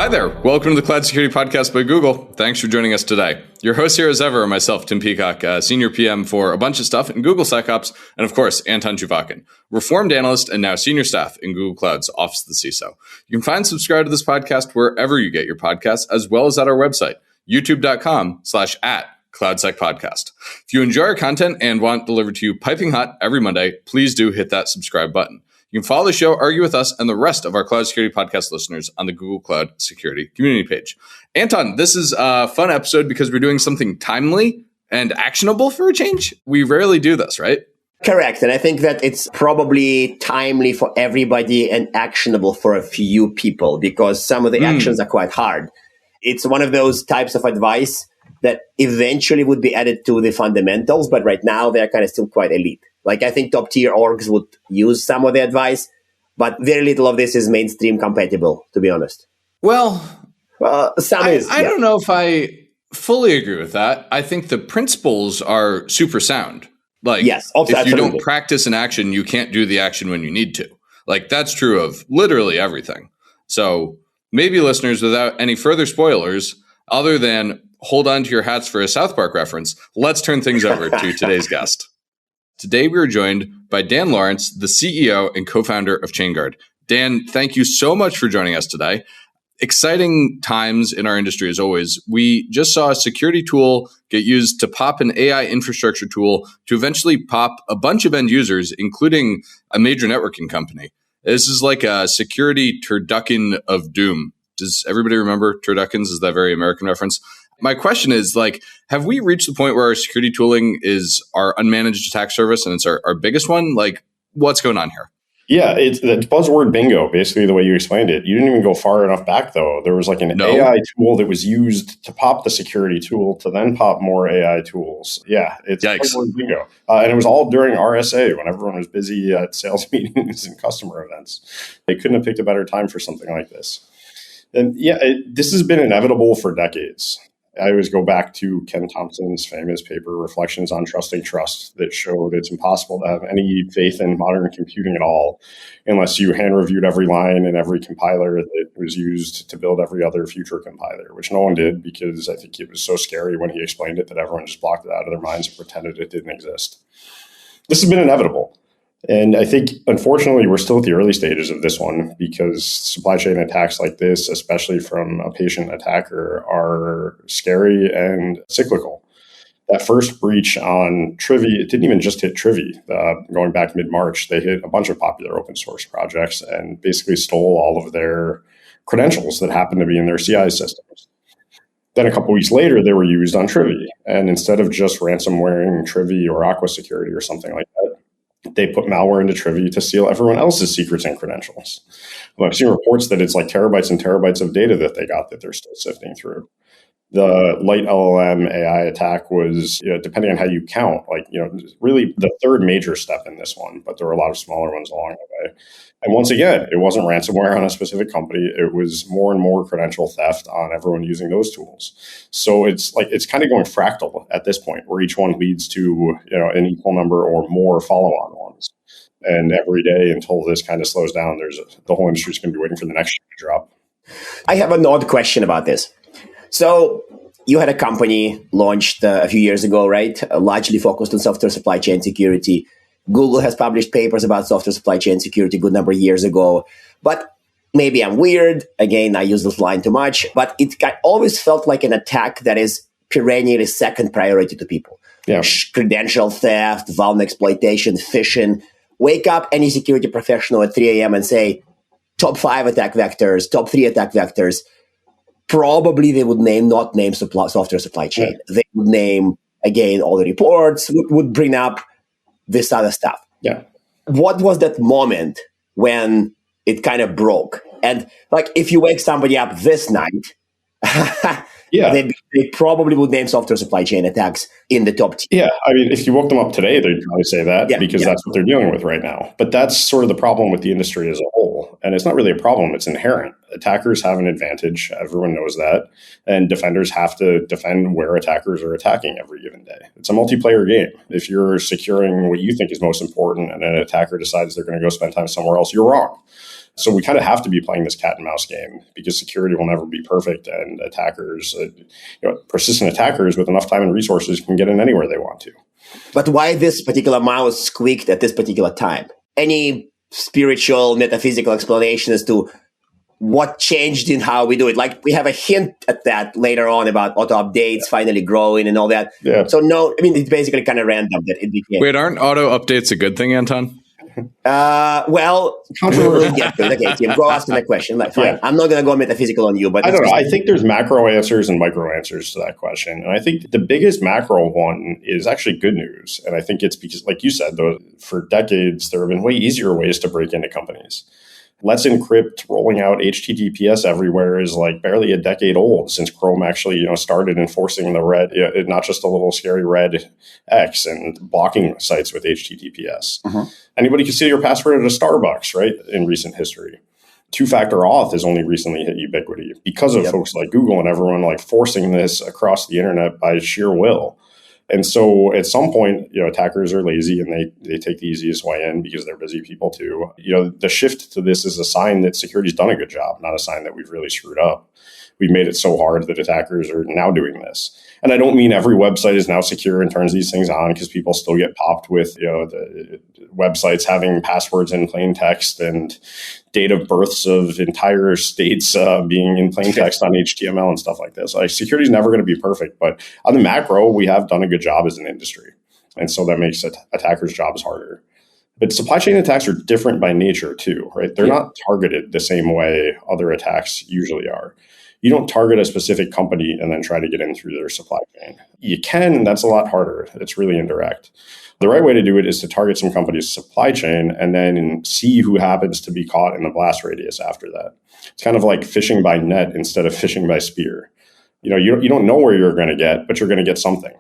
Hi there. Welcome to the Cloud Security Podcast by Google. Thanks for joining us today. Your host here as ever are myself, Tim Peacock, Senior PM for a bunch of stuff in Google SecOps, and of course, Anton Chuvakin, Reformed Analyst and now Senior Staff in Google Cloud's Office of the CISO. You can find and subscribe to this podcast wherever you get your podcasts, as well as at our website, youtube.com/@CloudSecPodcast. If you enjoy our content and want it delivered to you piping hot every Monday, please do hit that subscribe button. You can follow the show, argue with us, and the rest of our Cloud Security Podcast listeners on the Google Cloud Security community page. Anton, this is a fun episode because we're doing something timely and actionable for a change. We rarely do this, right? Correct. And I think that it's probably timely for everybody and actionable for a few people because some of the actions are quite hard. It's one of those types of advice that eventually would be added to the fundamentals, but right now they're kind of still quite elite. Like I think top tier orgs would use some of the advice, but very little of this is mainstream compatible, to be honest. Well, some is. I don't know if I fully agree with that. I think the principles are super sound. Like, yes, if you don't practice an action, you can't do the action when you need to. Like, that's true of literally everything. So maybe listeners, without any further spoilers, other than hold on to your hats for a South Park reference, let's turn things over to today's guest. Today, we are joined by Dan Lawrence, the CEO and co-founder of ChainGuard. Dan, thank you so much for joining us today. Exciting times in our industry, as always. We just saw a security tool get used to pop an AI infrastructure tool to eventually pop a bunch of end users, including a major networking company. This is like a security turducken of doom. Does everybody remember turduckens? Is that a very American reference? My question is, have we reached the point where our security tooling is our unmanaged attack service and it's our biggest one? Like, what's going on here? Yeah, it's buzzword bingo, basically the way you explained it. You didn't even go far enough back, though. There was like an AI tool that was used to pop the security tool to then pop more AI tools. Yeah, it's buzzword bingo. And it was all during RSA when everyone was busy at sales meetings and customer events. They couldn't have picked a better time for something like this. And yeah, this has been inevitable for decades. I always go back to Ken Thompson's famous paper, Reflections on Trusting Trust, that showed it's impossible to have any faith in modern computing at all unless you hand-reviewed every line and every compiler that was used to build every other future compiler, which no one did because I think it was so scary when he explained it that everyone just blocked it out of their minds and pretended it didn't exist. This has been inevitable. And I think, unfortunately, we're still at the early stages of this one because supply chain attacks like this, especially from a patient attacker, are scary and cyclical. That first breach on Trivy, it didn't even just hit Trivy. Going back mid-March, they hit a bunch of popular open source projects and basically stole all of their credentials that happened to be in their CI systems. Then a couple weeks later, they were used on Trivy. And instead of just ransomwaring Trivy or Aqua Security or something like that, they put malware into Trivy to steal everyone else's secrets and credentials. I've seen reports that it's like terabytes and terabytes of data that they got that they're still sifting through. The LiteLLM AI attack was, depending on how you count, really the third major step in this one, but there were a lot of smaller ones along the way. And once again, it wasn't ransomware on a specific company. It was more and more credential theft on everyone using those tools. So it's kind of going fractal at this point, where each one leads to an equal number or more follow-on ones. And every day until this kind of slows down, the whole industry is going to be waiting for the next shoe to drop. I have an odd question about this. So you had a company launched a few years ago, right? Largely focused on software supply chain security. Google has published papers about software supply chain security a good number of years ago. But maybe I'm weird. Again, I use this line too much. But it always felt like an attack that is perennially second priority to people. Yeah. Credential theft, vuln exploitation, phishing. Wake up any security professional at 3 a.m. and say, top 5 attack vectors, top 3 attack vectors. Probably they would not name software supply chain. Yeah. They would name, again, all the reports, would bring up this other stuff. Yeah. What was that moment when it kind of broke? And if you wake somebody up this night, they probably would name software supply chain attacks in the top tier. Yeah, I mean, if you woke them up today, they'd probably say that because that's what they're dealing with right now. But that's sort of the problem with the industry as a whole. And it's not really a problem, it's inherent. Attackers have an advantage, everyone knows that. And defenders have to defend where attackers are attacking every given day. It's a multiplayer game. If you're securing what you think is most important and an attacker decides they're going to go spend time somewhere else, you're wrong. So we kind of have to be playing this cat and mouse game because security will never be perfect, and attackers, persistent attackers with enough time and resources can get in anywhere they want to. But why this particular mouse squeaked at this particular time? Any spiritual, metaphysical explanation as to what changed in how we do it? Like, we have a hint at that later on about auto updates finally growing and all that. Yeah. So no, I mean, it's basically kind of random that it became. Wait, aren't auto updates a good thing, Anton? Well, we'll get to it. Okay, Tim, go ask that question. Like, fine. Yeah. I'm not going to go metaphysical on you, but I don't know. I think there's macro answers and micro answers to that question. And I think the biggest macro one is actually good news. And I think it's because, like you said, for decades, there have been way easier ways to break into companies. Let's Encrypt rolling out HTTPS everywhere is like barely a decade old since Chrome actually, started enforcing the red, not just a little scary red X and blocking sites with HTTPS. Mm-hmm. Anybody can see your password at a Starbucks, right? In recent history. Two-factor auth has only recently hit ubiquity because of folks like Google and everyone like forcing this across the internet by sheer will. And so at some point, attackers are lazy and they take the easiest way in because they're busy people too. The shift to this is a sign that security's done a good job, not a sign that we've really screwed up. We've made it so hard that attackers are now doing this. And I don't mean every website is now secure and turns these things on, because people still get popped with, the websites having passwords in plain text and date of births of entire states being in plain text on HTML and stuff like this. Like, security is never going to be perfect, but on the macro, we have done a good job as an industry. And so that makes attackers' jobs harder. But supply chain attacks are different by nature too, right? They're not targeted the same way other attacks usually are. You don't target a specific company and then try to get in through their supply chain. You can, that's a lot harder. It's really indirect. The right way to do it is to target some company's supply chain and then see who happens to be caught in the blast radius after that. It's kind of like fishing by net instead of fishing by spear. You don't know where you're going to get, but you're going to get something.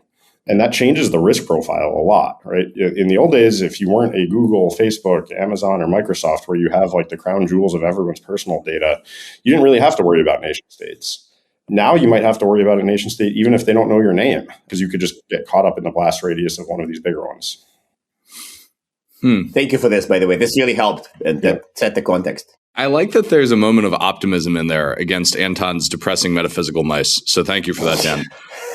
And that changes the risk profile a lot, right? In the old days, if you weren't a Google, Facebook, Amazon, or Microsoft, where you have like the crown jewels of everyone's personal data, you didn't really have to worry about nation states. Now you might have to worry about a nation state, even if they don't know your name, because you could just get caught up in the blast radius of one of these bigger ones. Thank you for this, by the way. This really helped and set the context. I like that there's a moment of optimism in there against Anton's depressing metaphysical mice. So thank you for that, Dan.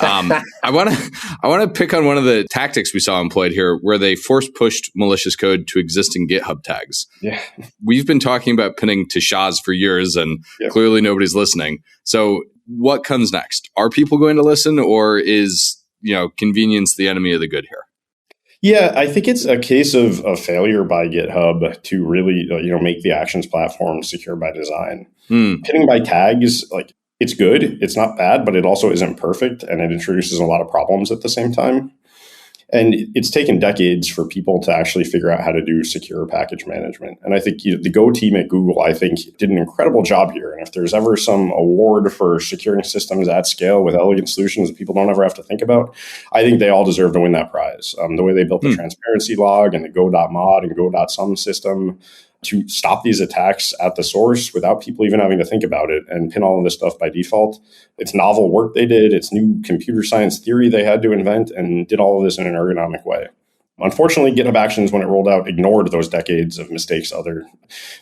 I want to pick on one of the tactics we saw employed here, where they force pushed malicious code to existing GitHub tags. Yeah. We've been talking about pinning to SHAs for years, and clearly nobody's listening. So what comes next? Are people going to listen, or is convenience the enemy of the good here? Yeah, I think it's a case of a failure by GitHub to really, make the Actions platform secure by design. Pinning by tags, it's good. It's not bad, but it also isn't perfect, and it introduces a lot of problems at the same time. And it's taken decades for people to actually figure out how to do secure package management. And I think the Go team at Google, I think, did an incredible job here. And if there's ever some award for securing systems at scale with elegant solutions that people don't ever have to think about, I think they all deserve to win that prize. The way they built the transparency log and the go.mod and go.sum system to stop these attacks at the source without people even having to think about it and pin all of this stuff by default. It's novel work they did. It's new computer science theory they had to invent, and did all of this in an ergonomic way. Unfortunately, GitHub Actions, when it rolled out, ignored those decades of mistakes other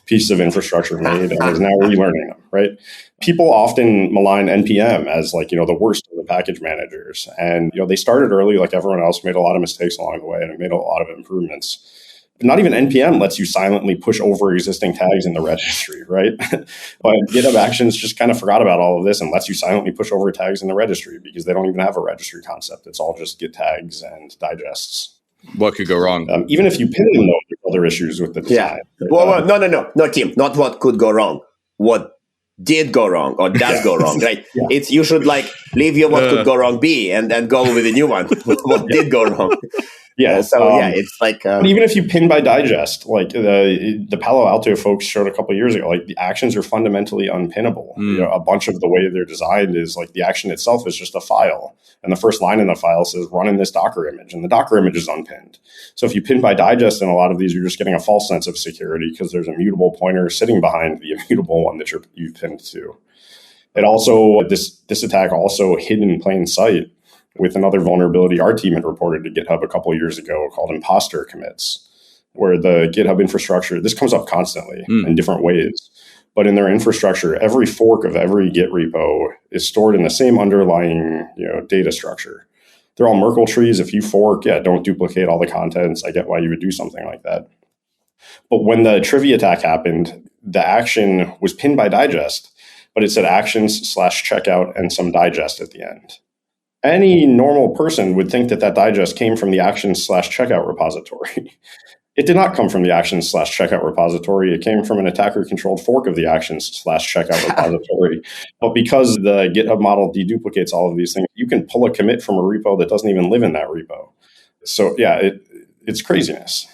pieces of infrastructure made and is now relearning them, right? People often malign NPM as the worst of the package managers. And, they started early like everyone else, made a lot of mistakes along the way, and it made a lot of improvements. Not even NPM lets you silently push over existing tags in the registry, right? But GitHub Actions just kind of forgot about all of this and lets you silently push over tags in the registry because they don't even have a registry concept. It's all just Git tags and digests. What could go wrong? Even if you pin them, though, there's other issues with the design. Yeah. Well, no, Tim. Not what could go wrong. What did go wrong or does go wrong, right? Yeah. It's you should leave your what could go wrong be and then go with a new one. What did go wrong? Yeah. It's like but even if you pin by digest, the Palo Alto folks showed a couple of years ago, the actions are fundamentally unpinnable. A bunch of the way they're designed is the action itself is just a file, and the first line in the file says run in this Docker image, and the Docker image is unpinned. So if you pin by digest in a lot of these, you're just getting a false sense of security because there's a mutable pointer sitting behind the immutable one that you've pinned to. It also this attack also hid in plain sight with another vulnerability our team had reported to GitHub a couple of years ago called imposter commits. where the GitHub infrastructure, this comes up constantly in different ways. But in their infrastructure, every fork of every Git repo is stored in the same underlying, data structure. They're all Merkle trees. If you fork, don't duplicate all the contents. I get why you would do something like that. But when the Trivy attack happened, the action was pinned by digest, but it said actions/checkout and some digest at the end. Any normal person would think that digest came from the actions/checkout repository. It did not come from the actions/checkout repository. It came from an attacker-controlled fork of the actions/checkout repository. But because the GitHub model deduplicates all of these things, you can pull a commit from a repo that doesn't even live in that repo. So it's craziness.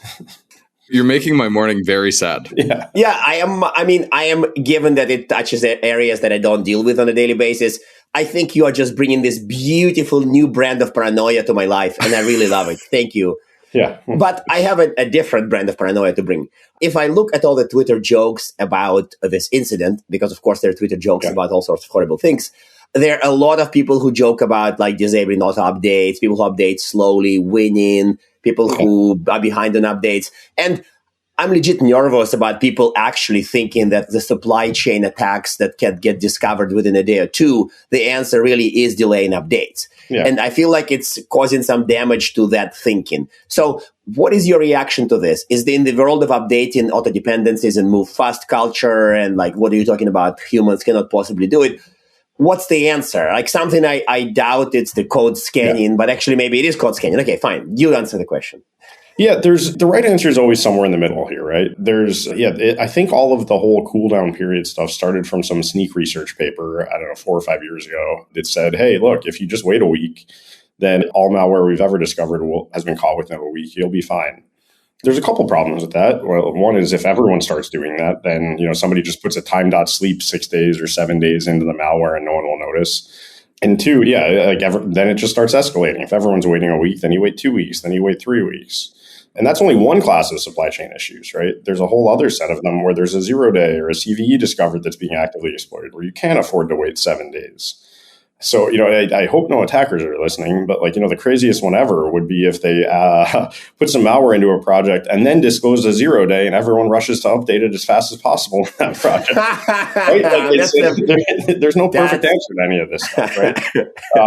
You're making my morning very sad. Yeah, I am. I am, given that it touches areas that I don't deal with on a daily basis. I think you are just bringing this beautiful new brand of paranoia to my life, and I really love it. Thank you. Yeah. But I have a different brand of paranoia to bring. If I look at all the Twitter jokes about this incident, because of course there are Twitter jokes about all sorts of horrible things, there are a lot of people who joke about like disabling auto updates, people who update slowly, winning, people who are behind on updates. And I'm legit nervous about people actually thinking that the supply chain attacks that can get discovered within a day or two, the answer really is delaying updates. Yeah. And I feel like it's causing some damage to that thinking. So what is your reaction to this? Is in the world of updating auto dependencies and move fast culture and like, what are you talking about? Humans cannot possibly do it. What's the answer? Like something I doubt it's the code scanning, but actually maybe it is code scanning. Okay, fine. You answer the question. Yeah, the right answer is always somewhere in the middle here, right? I think all of the whole cooldown period stuff started from some sneak research paper, 4 or 5 years ago that said, hey, look, if you just wait a week, then all malware we've ever discovered has been caught within a week. You'll be fine. There's a couple problems with that. Well, one is if everyone starts doing that, then somebody just puts a time.sleep 6 days or 7 days into the malware and no one will notice. And two, then it just starts escalating. If everyone's waiting a week, then you wait 2 weeks, then you wait 3 weeks. And that's only one class of supply chain issues, right? There's a whole other set of them where there's a 0 day or a CVE discovered that's being actively exploited, where you can't afford to wait 7 days. So, I hope no attackers are listening, but the craziest one ever would be if they put some malware into a project and then disclose a 0 day and everyone rushes to update it as fast as possible in that project. Right? There's no perfect answer to any of this stuff, right?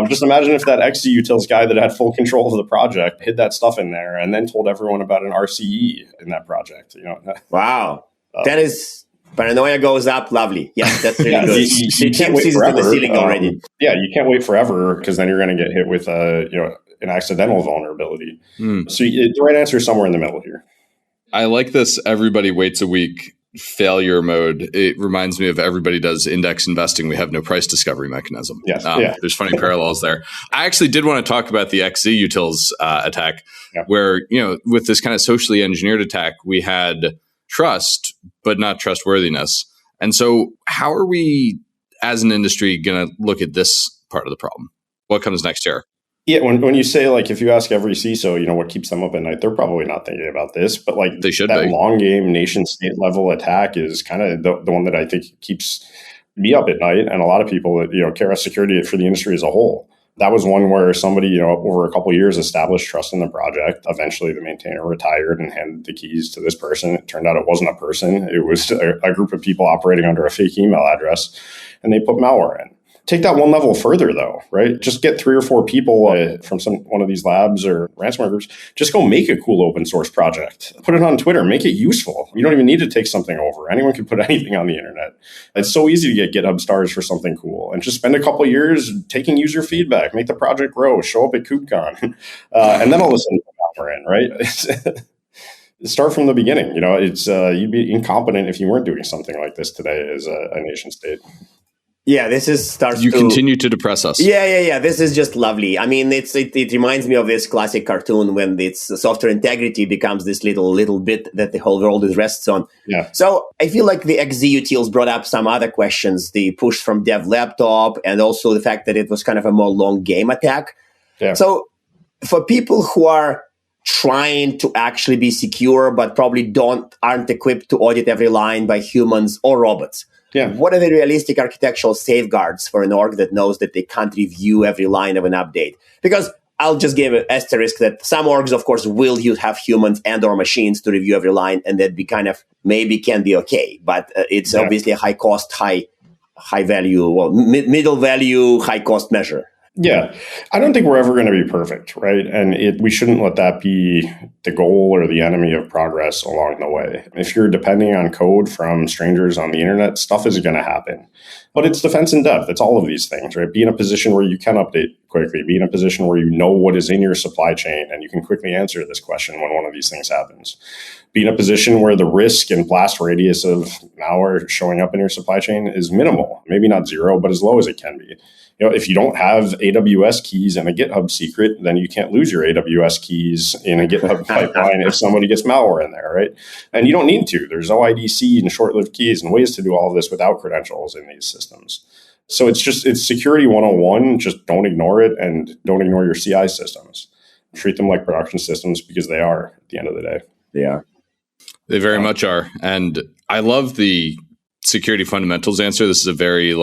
Just imagine if that XCutils guy that had full control of the project hid that stuff in there and then told everyone about an RCE in that project. Wow. That is... Paranoia goes up, lovely. Yeah, that's really good. You can't wait forever. The ceiling already. You can't wait forever because then you're going to get hit with an accidental vulnerability. So the right answer is somewhere in the middle here. I like this everybody waits a week failure mode. It reminds me of everybody does index investing. We have no price discovery mechanism. Yes. There's funny parallels there. I actually did want to talk about the XCutils attack where, with this kind of socially engineered attack, we had trust, but not trustworthiness. And so how are we as an industry going to look at this part of the problem? What comes next here? Yeah, when you say, if you ask every CISO, what keeps them up at night, they're probably not thinking about this. But they should that be. Long game nation state level attack is kind of the one that I think keeps me up at night, and a lot of people that, care about security for the industry as a whole. That was one where somebody, over a couple of years established trust in the project. Eventually, the maintainer retired and handed the keys to this person. It turned out it wasn't a person. It was a group of people operating under a fake email address, and they put malware in. Take that one level further, though, right? Just get 3 or 4 people from one of these labs or ransomware groups. Just go make a cool open source project. Put it on Twitter. Make it useful. You don't even need to take something over. Anyone can put anything on the internet. It's so easy to get GitHub stars for something cool. And just spend a couple of years taking user feedback. Make the project grow. Show up at KubeCon. And then all of a sudden, we're in, right? Start from the beginning. You'd be incompetent if you weren't doing something like this today as a nation state. Yeah, this continue to depress us. Yeah. This is just lovely. I mean, it reminds me of this classic cartoon when it's software integrity becomes this little bit that the whole world rests on. Yeah. So I feel like the XCutils brought up some other questions, the push from dev laptop, and also the fact that it was kind of a more long game attack. Yeah. So for people who are trying to actually be secure, but probably aren't equipped to audit every line by humans or robots. Yeah. What are the realistic architectural safeguards for an org that knows that they can't review every line of an update? Because I'll just give an asterisk that some orgs, of course, will have humans and or machines to review every line, and that be kind of maybe can be okay. But it's obviously a high cost, high value, well, middle value, high cost measure. Yeah, I don't think we're ever going to be perfect, right? And we shouldn't let that be the goal or the enemy of progress along the way. If you're depending on code from strangers on the internet, stuff is going to happen. But it's defense in depth. It's all of these things, right? Be in a position where you can update quickly. Be in a position where you know what is in your supply chain and you can quickly answer this question when one of these things happens. Be in a position where the risk and blast radius of malware showing up in your supply chain is minimal. Maybe not zero, but as low as it can be. If you don't have AWS keys and a GitHub secret, then you can't lose your AWS keys in a GitHub pipeline if somebody gets malware in there, right? And you don't need to. There's OIDC and short-lived keys and ways to do all of this without credentials in these systems. So it's security 101. Just don't ignore it and don't ignore your CI systems. Treat them like production systems because they are at the end of the day. They are. They very much are. And I love the security fundamentals answer. This is a very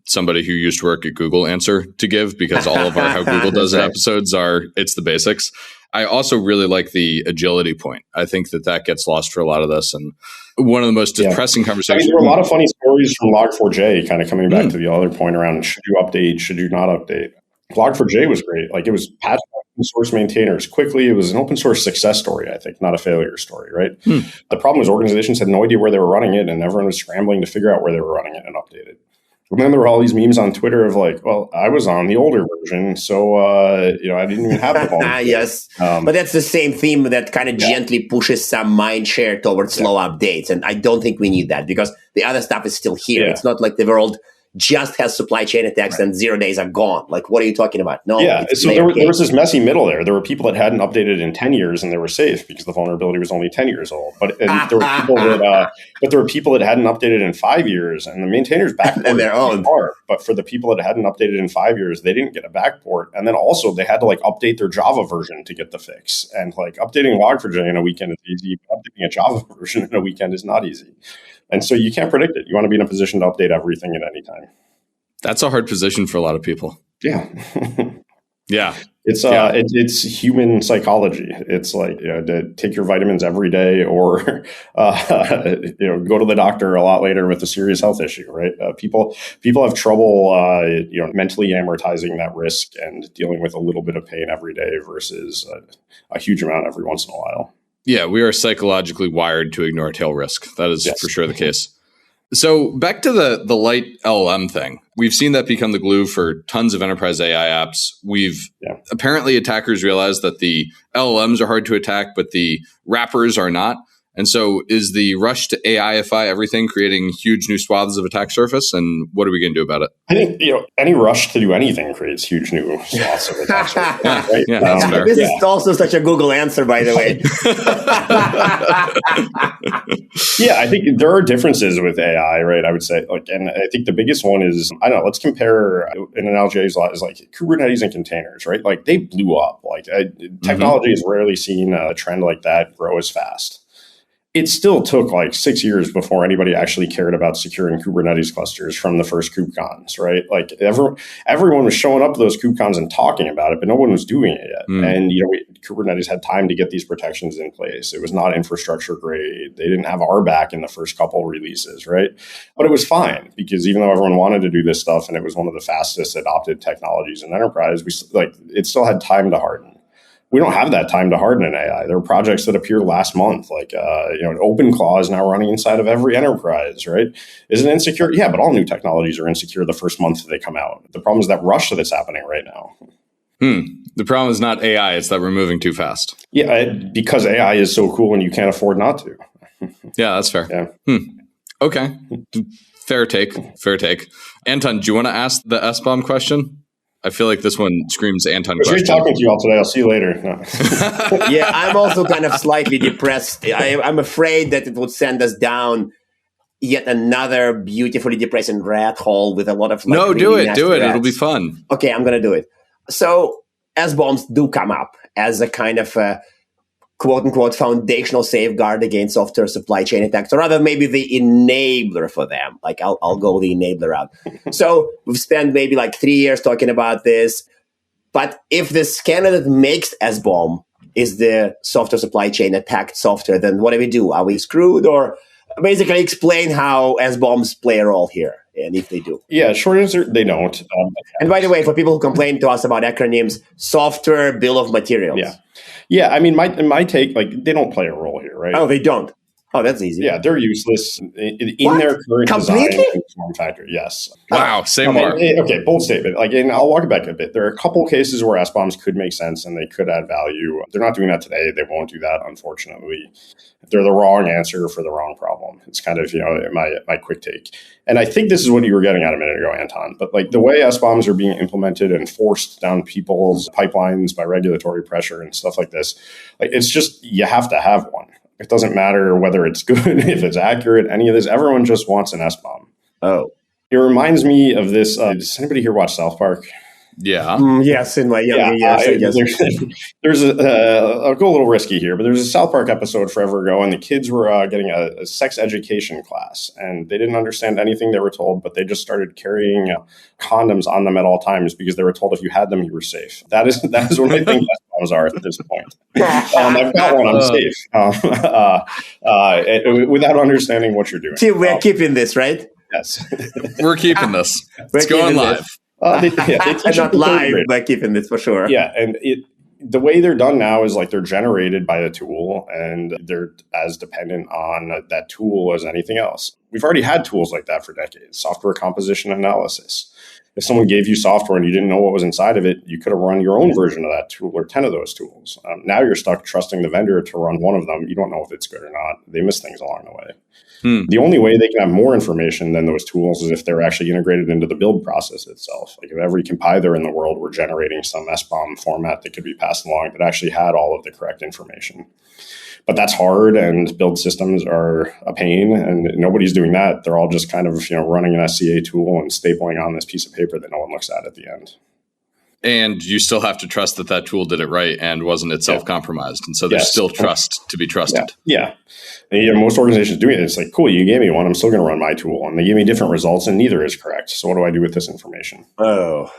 somebody who used to work at Google answer to give, because all of our How Google Does It episodes it's the basics. I also really like the agility point. I think that gets lost for a lot of this. And one of the most depressing conversations. There were a lot of funny stories from Log4j, kind of coming back to the other point around should you update, should you not update. Log4j was great. It was patched open source maintainers quickly. It was an open source success story, I think, not a failure story, right? The problem was organizations had no idea where they were running it, and everyone was scrambling to figure out where they were running it and update it. And then there were all these memes on Twitter of well, I was on the older version, so I didn't even have the phone. Yes, but that's the same theme that kind of gently pushes some mind share towards slow updates, and I don't think we need that because the other stuff is still here. It's not like the world just has supply chain attacks and 0 days are gone. What are you talking about? No. So there was this messy middle there. There were people that hadn't updated in 10 years and they were safe because the vulnerability was only 10 years old. But there were people that hadn't updated in 5 years, and the maintainers backported their own. But for the people that hadn't updated in 5 years, they didn't get a backport. And then also they had to update their Java version to get the fix. And updating Log4j in a weekend is easy, but updating a Java version in a weekend is not easy. And so you can't predict it. You want to be in a position to update everything at any time. That's a hard position for a lot of people. Yeah. Yeah. It's human psychology. It's to take your vitamins every day or, go to the doctor a lot later with a serious health issue, right? People have trouble, mentally amortizing that risk and dealing with a little bit of pain every day versus a huge amount every once in a while. Yeah, we are psychologically wired to ignore tail risk. That is for sure the case. So back to the LiteLLM thing. We've seen that become the glue for tons of enterprise AI apps. Apparently attackers realize that the LLMs are hard to attack, but the wrappers are not. And so is the rush to AIify everything creating huge new swaths of attack surface? And what are we going to do about it? I think any rush to do anything creates huge new swaths of attack surface. Right? This is also such a Google answer, by the way. I think there are differences with AI, right? I would say, and I think the biggest one is, let's compare an analogy is Kubernetes and containers, right? They blew up. Technology has rarely seen a trend like that grow as fast. It still took 6 years before anybody actually cared about securing Kubernetes clusters from the first KubeCons, right? Everyone was showing up to those KubeCons and talking about it, but no one was doing it yet. And, Kubernetes had time to get these protections in place. It was not infrastructure grade. They didn't have RBAC in the first couple releases, right? But it was fine because even though everyone wanted to do this stuff and it was one of the fastest adopted technologies in enterprise, it still had time to harden. We don't have that time to harden an AI. There are projects that appeared last month, an OpenClaw is now running inside of every enterprise, right? Is it insecure? Yeah, but all new technologies are insecure the first month that they come out. The problem is that rush that's happening right now. The problem is not AI, it's that we're moving too fast. Yeah, because AI is so cool and you can't afford not to. Yeah, that's fair. Yeah. Okay. Fair take. Anton, do you want to ask the S-bomb question? I feel like this one screams Anton question. Great talking to you all today. I'll see you later. No. Yeah, I'm also kind of slightly depressed. I'm afraid that it would send us down yet another beautifully depressing rat hole with a lot of... No, do it. It'll be fun. Okay, I'm going to do it. So, S-bombs do come up as a kind of quote-unquote foundational safeguard against software supply chain attacks, or rather maybe the enabler for them. I'll go the enabler route. So we've spent maybe 3 years talking about this. But if the scanner that makes SBOM is the software supply chain attacked software, then what do we do? Are we screwed? Or basically explain how SBOMs play a role here, and if they do. Yeah, short answer, they don't. And by the way, for people who complain to us about acronyms, software bill of materials. Yeah. I mean, my take, like, they don't play a role here, right? Oh, they don't. Oh, that's easy. Yeah, they're useless in their current design and form factor. Yes. Wow. Say more. Okay, bold statement. Like, and I'll walk it back a bit. There are a couple cases where SBOMs could make sense and they could add value. They're not doing that today. They won't do that, unfortunately. They're the wrong answer for the wrong problem. It's kind of, my quick take. And I think this is what you were getting at a minute ago, Anton. But like the way SBOMs are being implemented and forced down people's pipelines by regulatory pressure and stuff like this, like it's just, you have to have one. It doesn't matter whether it's good, if it's accurate, any of this. Everyone just wants an SBOM. Oh. It reminds me of this. Does anybody here watch South Park? Yeah. Yes, in my younger years, I guess. I'll go a little risky here, but there's a South Park episode forever ago, and the kids were getting a sex education class, and they didn't understand anything they were told, but they just started carrying condoms on them at all times because they were told if you had them, you were safe. That is what I think SBOMs are at this point. I've got one, I'm safe. Without understanding what you're doing. See, we're keeping this, right? Yes. We're keeping this. It's going live. They not live, but keeping this for sure. Yeah, and the way they're done now is like they're generated by a tool, and they're as dependent on that tool as anything else. We've already had tools like that for decades. Software composition analysis. If someone gave you software and you didn't know what was inside of it, you could have run your own version of that tool or 10 of those tools. Now you're stuck trusting the vendor to run one of them. You don't know if it's good or not. They miss things along the way. The only way they can have more information than those tools is if they're actually integrated into the build process itself. Like if every compiler in the world were generating some SBOM format that could be passed along that actually had all of the correct information. But that's hard, and build systems are a pain, and nobody's doing that. They're all just kind of running an SCA tool and stapling on this piece of paper that no one looks at the end. And you still have to trust that that tool did it right and wasn't itself compromised. And so there's still trust to be trusted. Yeah. And most organizations doing it. It's like, cool, you gave me one. I'm still going to run my tool. And they gave me different results, and neither is correct. So what do I do with this information? Oh.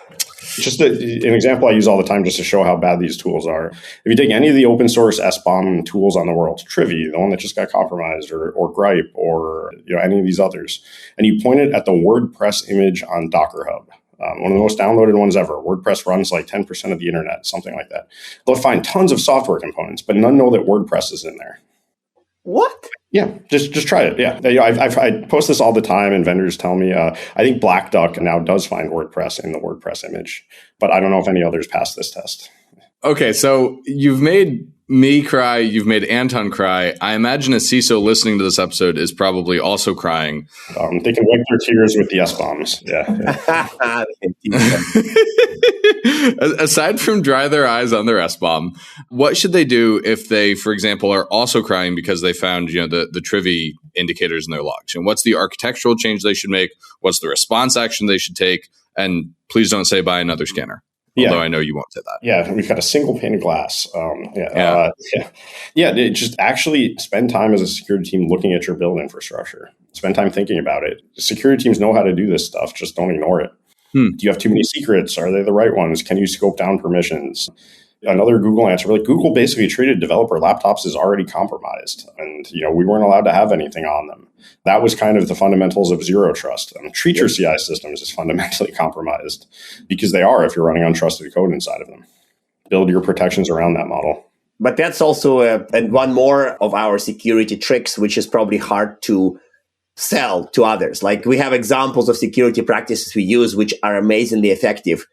Just an example I use all the time just to show how bad these tools are. If you take any of the open source SBOM tools on the world, Trivy, the one that just got compromised, or Gripe, or any of these others, and you point it at the WordPress image on Docker Hub, one of the most downloaded ones ever. WordPress runs like 10% of the internet, something like that. They'll find tons of software components, but none know that WordPress is in there. What? Yeah, just try it. Yeah, I post this all the time, and vendors tell me. I think Black Duck now does find WordPress in the WordPress image, but I don't know if any others pass this test. Okay, so you've made me cry. You've made Anton cry. I imagine a CISO listening to this episode is probably also crying. They can wipe their tears with the SBOMs. Yeah. Aside from dry their eyes on their SBOM, what should they do if they, for example, are also crying because they found the Trivy indicators in their logs? And what's the architectural change they should make? What's the response action they should take? And please don't say buy another scanner. Although I know you won't say that. Yeah, we've got a single pane of glass. Just actually spend time as a security team looking at your build infrastructure. Spend time thinking about it. Security teams know how to do this stuff. Just don't ignore it. Do you have too many secrets? Are they the right ones? Can you scope down permissions? Another Google answer, like Google basically treated developer laptops as already compromised. And, we weren't allowed to have anything on them. That was kind of the fundamentals of zero trust. Treat your CI systems as fundamentally compromised because they are if you're running untrusted code inside of them. Build your protections around that model. But that's also one more of our security tricks, which is probably hard to sell to others. Like we have examples of security practices we use, which are amazingly effective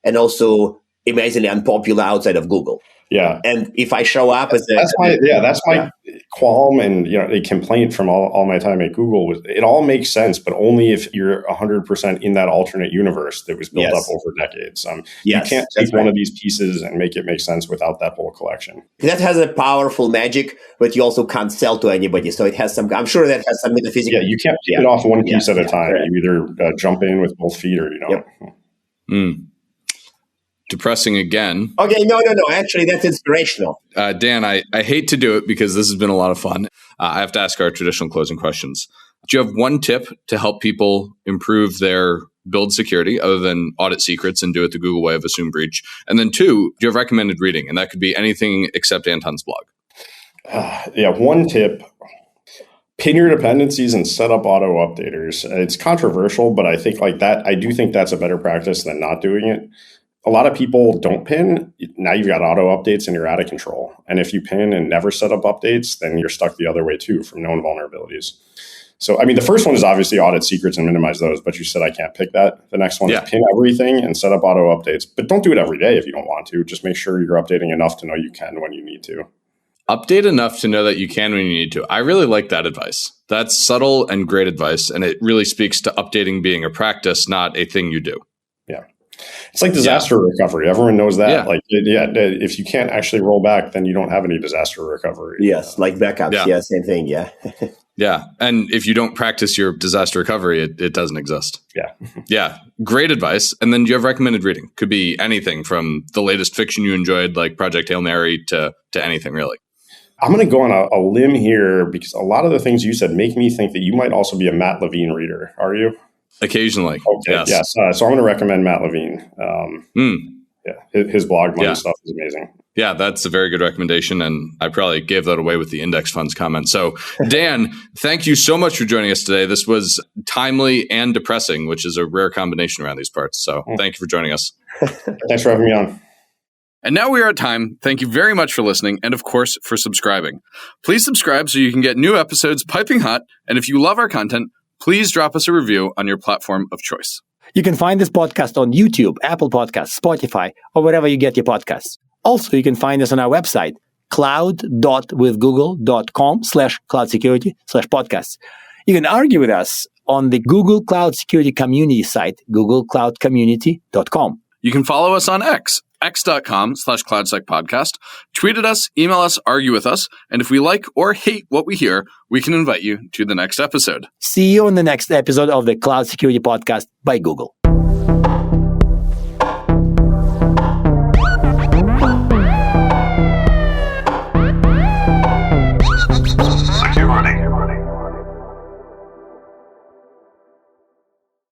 and also amazingly unpopular outside of Google. Yeah. And if I show up as that's my qualm and a complaint from all my time at Google was it all makes sense, but only if you're 100% in that alternate universe that was built up over decades. You can't take one of these pieces and make it make sense without that whole collection. That has a powerful magic, but you also can't sell to anybody. So it has I'm sure that has some metaphysical. Yeah, you can't take it off one piece at a time. Right. You either jump in with both feet or you don't. Yep. Depressing again. Okay, no. Actually, that's inspirational. Dan, I hate to do it because this has been a lot of fun. I have to ask our traditional closing questions. Do you have one tip to help people improve their build security other than audit secrets and do it the Google way of assume breach? And then 2, do you have recommended reading? And that could be anything except Anton's blog. One tip, pin your dependencies and set up auto updaters. It's controversial, but I think I do think that's a better practice than not doing it. A lot of people don't pin. Now you've got auto updates and you're out of control. And if you pin and never set up updates, then you're stuck the other way too from known vulnerabilities. So, the first one is obviously audit secrets and minimize those, but you said I can't pick that. The next one is pin everything and set up auto updates, but don't do it every day if you don't want to. Just make sure you're updating enough to know you can when you need to. Update enough to know that you can when you need to. I really like that advice. That's subtle and great advice, and it really speaks to updating being a practice, not a thing you do. Yeah. It's like disaster recovery. Everyone knows that. If you can't actually roll back, then you don't have any disaster recovery. Yes, like backups. Yeah, same thing. Yeah. Yeah. And if you don't practice your disaster recovery, it doesn't exist. Yeah. Yeah. Great advice. And then do you have recommended reading? Could be anything from the latest fiction you enjoyed, like Project Hail Mary, to anything really. I'm going to go on a limb here because a lot of the things you said make me think that you might also be a Matt Levine reader. Are you? Occasionally. Okay. Yes. So I'm going to recommend Matt Levine. Yeah. His blog money stuff is amazing. Yeah, that's a very good recommendation. And I probably gave that away with the index funds comment. So Dan, thank you so much for joining us today. This was timely and depressing, which is a rare combination around these parts. So thank you for joining us. Thanks for having me on. And now we are at time. Thank you very much for listening and, of course, for subscribing. Please subscribe so you can get new episodes piping hot. And if you love our content, please drop us a review on your platform of choice. You can find this podcast on YouTube, Apple Podcasts, Spotify, or wherever you get your podcasts. Also, you can find us on our website, cloud.withgoogle.com/cloudsecurity/podcasts. You can argue with us on the Google Cloud Security Community site, googlecloudcommunity.com. You can follow us on x.com/cloudsecpodcast. Tweet at us, email us, argue with us. And if we like or hate what we hear, we can invite you to the next episode. See you on the next episode of the Cloud Security Podcast by Google.